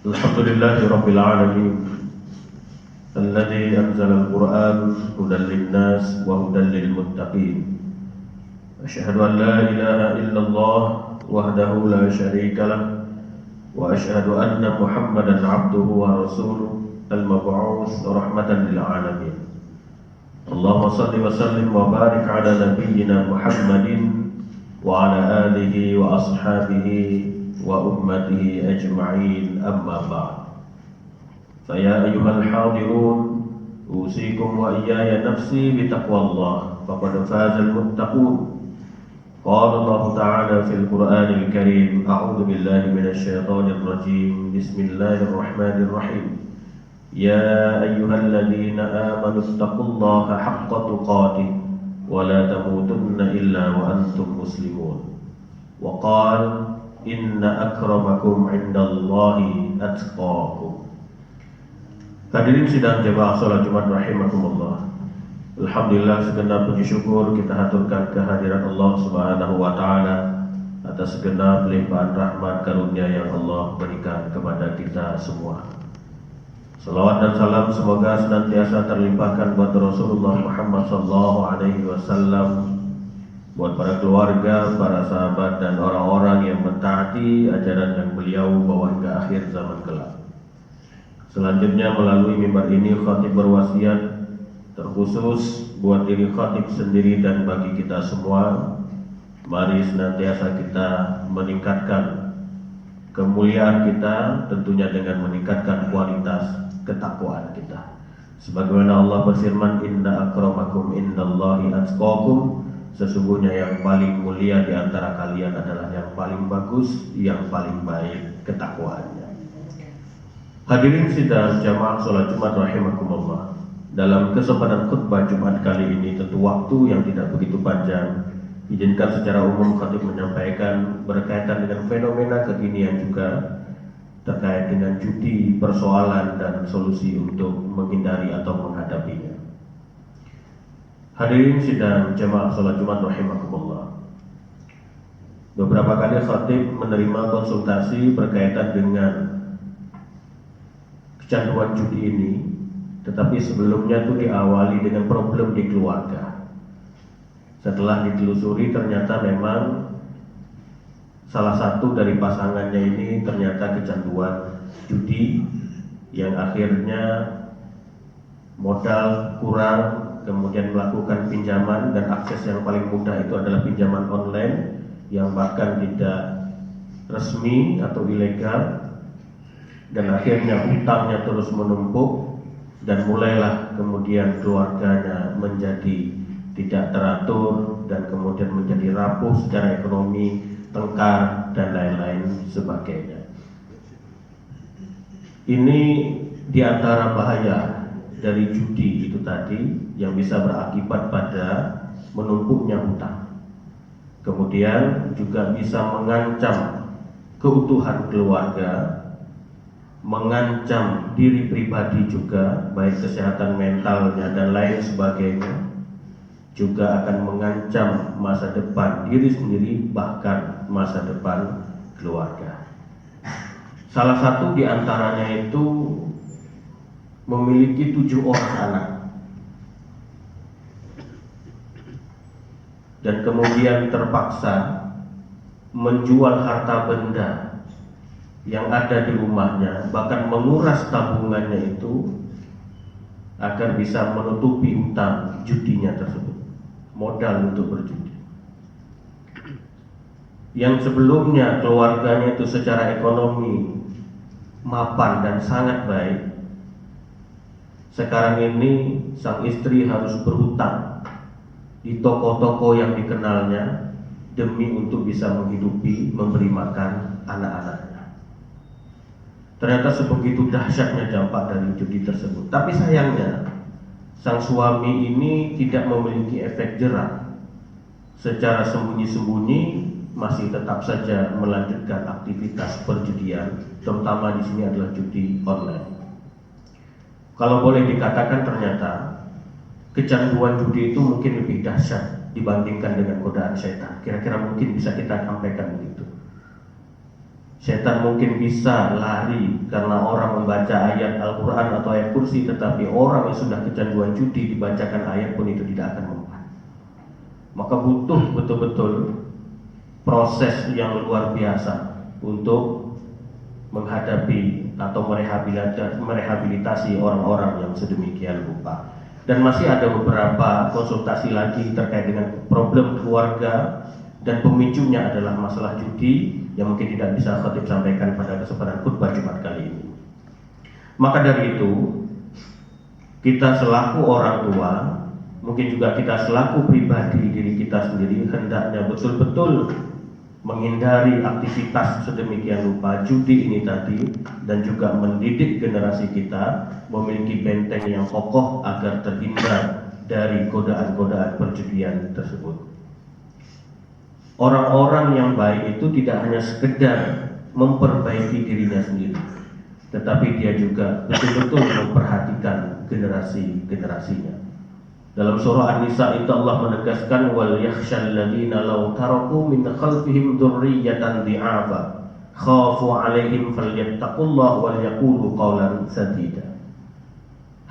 الحمد لله رب العالمين الذي أنزل القرآن هدى للناس وهدى للمتقين. أشهد أن لا إله إلا الله وحده لا شريك له وأشهد أن محمدا عبده ورسوله المبعوث رحمة للعالمين. اللهم صل وسلم وبارك على نبينا محمد وعلى آله وأصحابه وأمته أجمعين. أما بعد، فيا أيها الحاضرون أوصيكم وإياي نفسي بتقوى الله فقد فاز المتقون. قال الله تعالى في القرآن الكريم: أعوذ بالله من الشيطان الرجيم، بسم الله الرحمن الرحيم. يا أيها الذين آمنوا اتقوا الله حق تقاته ولا تموتن إلا وأنتم مسلمون. وقال: إن أكرمكم عند الله أتقاكم. Hadirin sidang jemaah salat Jumat rahimakumullah. Alhamdulillah, segenap puji syukur kita haturkan kehadiran Allah Subhanahu wa taala atas segenap limpahan rahmat karunia yang Allah berikan kepada kita semua. Salawat dan salam semoga senantiasa terlimpahkan buat Rasulullah Muhammad sallallahu alaihi wasallam, buat para keluarga, para sahabat dan orang-orang yang mentaati ajaran yang beliau bawa hingga akhir zaman kelak. Selanjutnya melalui mimbar ini khatib berwasiat terkhusus buat diri khatib sendiri dan bagi kita semua, mari senantiasa kita meningkatkan kemuliaan kita, tentunya dengan meningkatkan kualitas ketakwaan kita. Sebagaimana Allah berfirman, inna akramakum indallahi atqakum, sesungguhnya yang paling mulia di antara kalian adalah yang paling bagus, yang paling baik ketakwaannya. Hadirin sidang jamaah salat Jumat rahimakumullah. Dalam kesempatan khutbah Jumat kali ini, tentu waktu yang tidak begitu panjang, izinkan secara umum khatib menyampaikan berkaitan dengan fenomena kekinian juga terkait dengan judi, persoalan dan solusi untuk menghindari atau menghadapinya. Hadirin sidang jamaah salat Jumat rahimakumullah. Beberapa kali khatib menerima konsultasi berkaitan dengan kecanduan judi ini, tetapi sebelumnya itu diawali dengan problem di keluarga. Setelah ditelusuri, ternyata memang salah satu dari pasangannya ini ternyata kecanduan judi, yang akhirnya modal kurang, kemudian melakukan pinjaman, dan akses yang paling mudah itu adalah pinjaman online yang bahkan tidak resmi atau ilegal, dan akhirnya hutangnya terus menumpuk, dan mulailah kemudian keluarganya menjadi tidak teratur dan kemudian menjadi rapuh secara ekonomi, tengkar dan lain-lain sebagainya. Ini diantara bahaya dari judi itu tadi, yang bisa berakibat pada menumpuknya hutang. Kemudian juga bisa mengancam keutuhan keluarga, mengancam diri pribadi juga, baik kesehatan mentalnya dan lain sebagainya, juga akan mengancam masa depan diri sendiri, bahkan masa depan keluarga. Salah satu di antaranya itu memiliki 7 orang anak, dan kemudian terpaksa menjual harta benda yang ada di rumahnya, bahkan menguras tabungannya itu agar bisa menutupi hutang judinya tersebut, modal untuk berjudi. Yang sebelumnya keluarganya itu secara ekonomi mapan dan sangat baik, sekarang ini sang istri harus berhutang di toko-toko yang dikenalnya demi untuk bisa menghidupi, memberi makan anak-anaknya. Ternyata sebegitu dahsyatnya dampak dari judi tersebut. Tapi sayangnya sang suami ini tidak memiliki efek jerak. Secara sembunyi-sembunyi masih tetap saja melanjutkan aktivitas perjudian, terutama di sini adalah judi online. Kalau boleh dikatakan, ternyata kecanduan judi itu mungkin lebih dahsyat dibandingkan dengan godaan setan. Kira-kira mungkin bisa kita sampaikan begitu. Setan mungkin bisa lari karena orang membaca ayat Al-Quran atau ayat kursi, tetapi orang yang sudah kecanduan judi dibacakan ayat pun itu tidak akan mempan. Maka butuh betul-betul proses yang luar biasa untuk menghadapi atau merehabilitasi orang-orang yang sedemikian rupa. Dan masih ada beberapa konsultasi lagi terkait dengan problem keluarga, dan pemicunya adalah masalah judi yang mungkin tidak bisa khatib sampaikan pada kesempatan khutbah Jumat kali ini. Maka dari itu, kita selaku orang tua, mungkin juga kita selaku pribadi diri kita sendiri, hendaknya betul-betul menghindari aktivitas sedemikian rupa judi ini tadi, dan juga mendidik generasi kita memiliki benteng yang kokoh agar terhindar dari godaan-godaan perjudian tersebut. Orang-orang yang baik itu tidak hanya sekedar memperbaiki dirinya sendiri, tetapi dia juga betul-betul memperhatikan generasi-generasinya. Dalam surah An-Nisa itu Allah menegaskan, wal yakhshal ladzina law taraku min khalfihim dzurriyyatan dhi'afa khafu 'alaihim falyattaqullaha wal yaqulu qawlan sadida.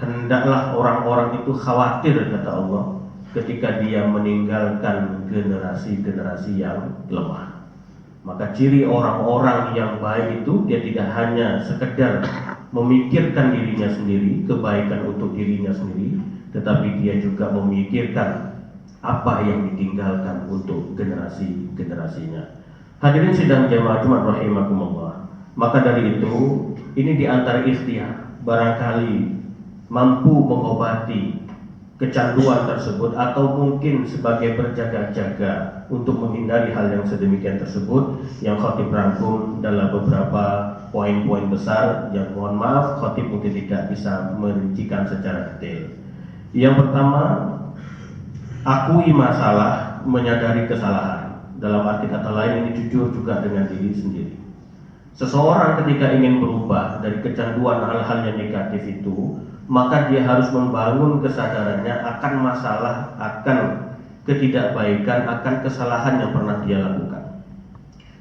Hendaklah orang-orang itu khawatir, kata Allah, ketika dia meninggalkan generasi-generasi yang lemah. Maka ciri orang-orang yang baik itu, dia tidak hanya sekedar memikirkan dirinya sendiri, kebaikan untuk dirinya sendiri, tetapi dia juga memikirkan apa yang ditinggalkan untuk generasi-generasinya. Hadirin sidang jamaah Jumat rahimakumullah. Maka dari itu, ini diantara ikhtiar, barangkali mampu mengobati kecanduan tersebut, atau mungkin sebagai berjaga-jaga untuk menghindari hal yang sedemikian tersebut, yang khatib rangkum dalam beberapa poin-poin besar yang mohon maaf khatib mungkin tidak bisa merincikan secara detail. Yang pertama, akui masalah, menyadari kesalahan. Dalam arti kata lain, ini jujur juga dengan diri sendiri. Seseorang ketika ingin berubah dari kecanduan hal-hal yang negatif itu, maka dia harus membangun kesadarannya akan masalah, akan ketidakbaikan, akan kesalahan yang pernah dia lakukan.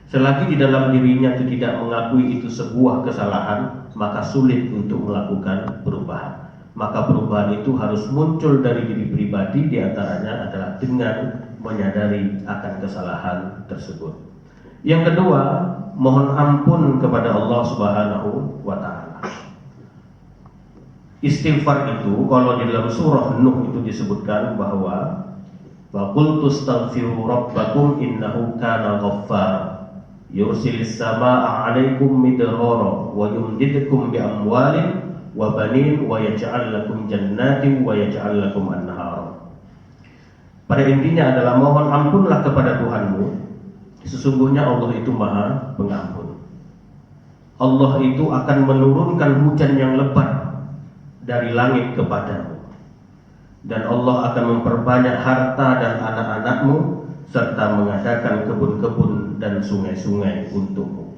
Selagi di dalam dirinya itu tidak mengakui itu sebuah kesalahan, maka sulit untuk melakukan perubahan. Maka perubahan itu harus muncul dari diri pribadi, diantaranya adalah dengan menyadari akan kesalahan tersebut. Yang kedua, mohon ampun kepada Allah Subhanahu wa Ta'ala. Istighfar itu, kalau di dalam surah Nuh itu disebutkan bahwa wa qul tastaghfiru rabbakum innahu kana ghaffara yursilis samaa'a 'alaikum midrara wa yumdidukum bi amwalin wa banin wa yaj'al lakum jannatin wa yaj'al lakum anhara. Pada intinya adalah mohon ampunlah kepada Tuhanmu, sesungguhnya Allah itu Maha Pengampun. Allah itu akan menurunkan hujan yang lebat dari langit kepadamu, dan Allah akan memperbanyak harta dan anak-anakmu, serta mengadakan kebun-kebun dan sungai-sungai untukmu.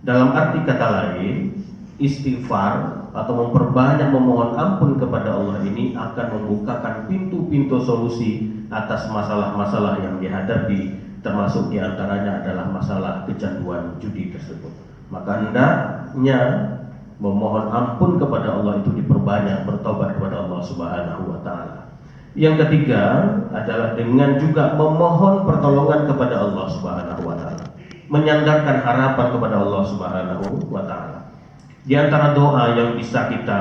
Dalam arti kata lain, istighfar atau memperbanyak memohon ampun kepada Allah ini akan membukakan pintu-pintu solusi atas masalah-masalah yang dihadapi, termasuk diantaranya adalah masalah kecanduan judi tersebut. Maka hendaknya memohon ampun kepada Allah itu diperbanyak, bertobat kepada Allah Subhanahu wa Ta'ala. Yang ketiga adalah dengan juga memohon pertolongan kepada Allah Subhanahu wa Ta'ala, menyandarkan harapan kepada Allah Subhanahu wa Ta'ala. Di antara doa yang bisa kita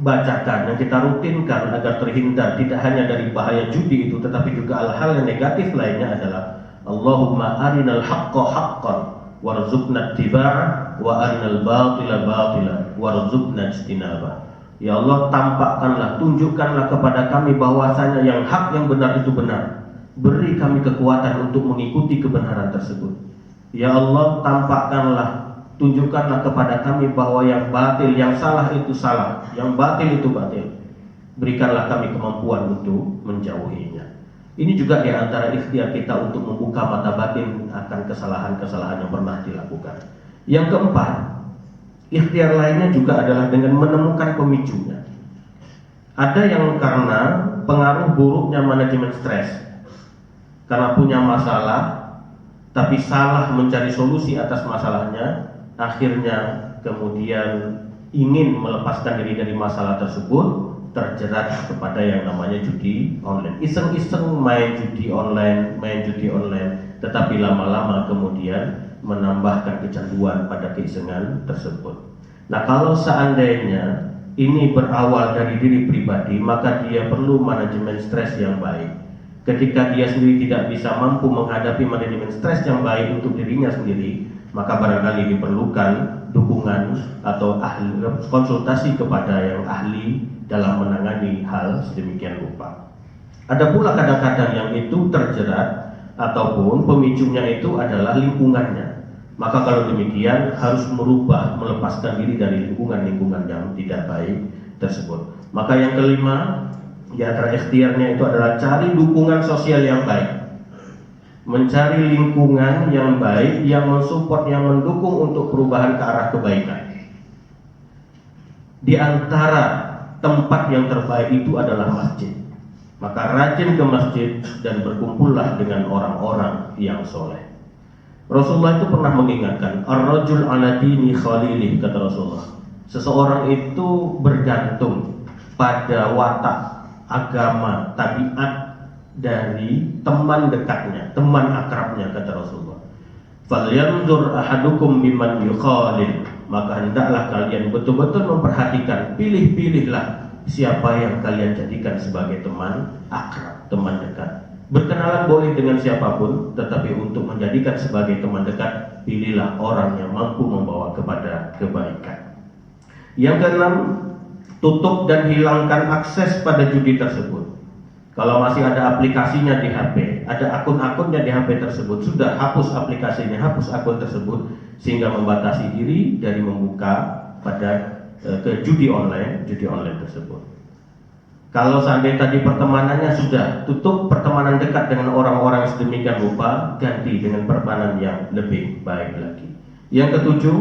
bacakan, yang kita rutinkan agar terhindar tidak hanya dari bahaya judi itu, tetapi juga hal-hal yang negatif lainnya adalah Allahumma arinal haqqa haqqan warzuqna ittiba'ah wa arinal batila batila warzuqna ijtinabah. Ya Allah, tampakkanlah, tunjukkanlah kepada kami bahwasanya yang hak, yang benar itu benar. Beri kami kekuatan untuk mengikuti kebenaran tersebut. Ya Allah, tampakkanlah, tunjukkanlah kepada kami bahwa yang batil, yang salah itu salah, yang batil itu batil. Berikanlah kami kemampuan untuk menjauhinya. Ini juga di antara ikhtiar kita untuk membuka mata batin akan kesalahan-kesalahan yang pernah dilakukan. Yang keempat, ikhtiar lainnya juga adalah dengan menemukan pemicunya. Ada yang karena pengaruh buruknya manajemen stres, karena punya masalah tapi salah mencari solusi atas masalahnya, akhirnya kemudian ingin melepaskan diri dari masalah tersebut, terjerat kepada yang namanya judi online. Iseng-iseng main judi online, tetapi lama-lama kemudian menambahkan kecanduan pada keisengan tersebut. Nah, kalau seandainya ini berawal dari diri pribadi, maka dia perlu manajemen stres yang baik. Ketika dia sendiri tidak bisa mampu menghadapi manajemen stres yang baik untuk dirinya sendiri, maka barangkali diperlukan dukungan atau konsultasi kepada yang ahli dalam menangani hal sedemikian rupa. Ada pula kadang-kadang yang itu terjerat ataupun pemicunya itu adalah lingkungannya. Maka kalau demikian harus melepaskan diri dari lingkungan-lingkungan yang tidak baik tersebut. Maka yang kelima, di antara ikhtiarnya itu adalah cari dukungan sosial yang baik. Mencari lingkungan yang baik, yang mensupport, yang mendukung untuk perubahan ke arah kebaikan. Di antara tempat yang terbaik itu adalah masjid. Maka rajin ke masjid dan berkumpullah dengan orang-orang yang soleh. Rasulullah itu pernah mengingatkan, ar-rajul ala dini khalilih, kata Rasulullah. Seseorang itu bergantung pada watak, agama, tabiat dari teman dekatnya, teman akrabnya, kata Rasulullah. Falyanzur ahadukum mimman yukhalil, maka hendaklah kalian betul-betul memperhatikan, pilih-pilihlah siapa yang kalian jadikan sebagai teman akrab, teman dekat. Berkenalan boleh dengan siapapun, tetapi untuk menjadikan sebagai teman dekat, pilihlah orang yang mampu membawa kepada kebaikan. Yang keenam, tutup dan hilangkan akses pada judi tersebut. Kalau masih ada aplikasinya di HP, ada akun-akunnya di HP tersebut, sudah hapus aplikasinya, hapus akun tersebut, sehingga membatasi diri dari membuka pada ke judi online tersebut. Kalau seandainya tadi pertemanannya sudah, tutup pertemanan dekat dengan orang-orang sedemikian rupa, ganti dengan pertemanan yang lebih baik lagi. Yang ketujuh,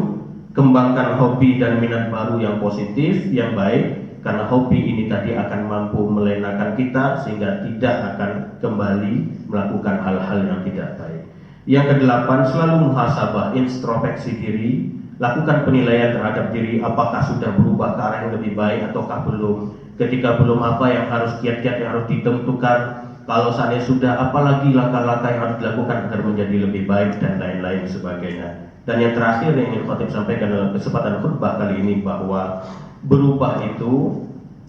kembangkan hobi dan minat baru yang positif, yang baik. Karena hobi ini tadi akan mampu melenakan kita sehingga tidak akan kembali melakukan hal-hal yang tidak baik. Yang kedelapan, selalu muhasabah, introspeksi diri, lakukan penilaian terhadap diri, apakah sudah berubah ke arah yang lebih baik ataukah belum. Ketika belum, apa yang harus kiat-kiat yang harus ditentukan. Kalau seandainya sudah, apalagi langkah-langkah yang harus dilakukan agar menjadi lebih baik dan lain-lain sebagainya. Dan yang terakhir yang ingin khotib sampaikan dalam kesempatan khutbah kali ini, bahwa berubah itu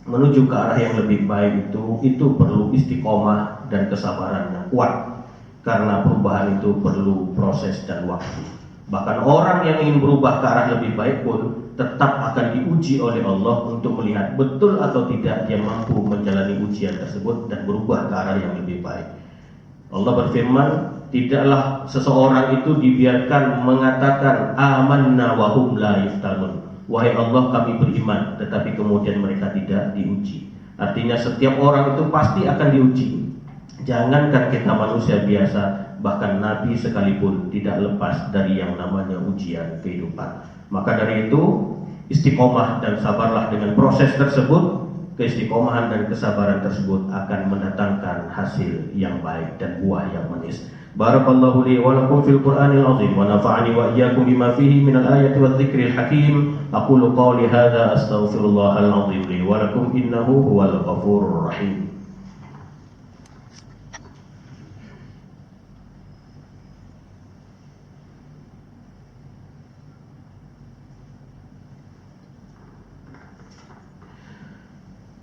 menuju ke arah yang lebih baik itu perlu istiqomah dan kesabaran yang kuat, karena perubahan itu perlu proses dan waktu. Bahkan orang yang ingin berubah ke arah lebih baik pun tetap akan diuji oleh Allah untuk melihat betul atau tidak dia mampu menjalani ujian tersebut dan berubah ke arah yang lebih baik. Allah berfirman, tidaklah seseorang itu dibiarkan mengatakan amanna wa hum la yuftanun. Wahai Allah, kami beriman, tetapi kemudian mereka tidak diuji. Artinya setiap orang itu pasti akan diuji. Jangankan kita manusia biasa, bahkan Nabi sekalipun tidak lepas dari yang namanya ujian kehidupan. Maka dari itu, istiqomah dan sabarlah dengan proses tersebut. Keistiqomahan dan kesabaran tersebut akan mendatangkan hasil yang baik dan buah yang manis. Barakallahu li wa lakum fil Qur'anil azim wa nafa'ani wa iyyakum bima fihi minal ayati wadh-dhikril hakim. Aqulu qawli hadza astaghfirullahal azim li wa lakum innahu huwal ghafurur rahim.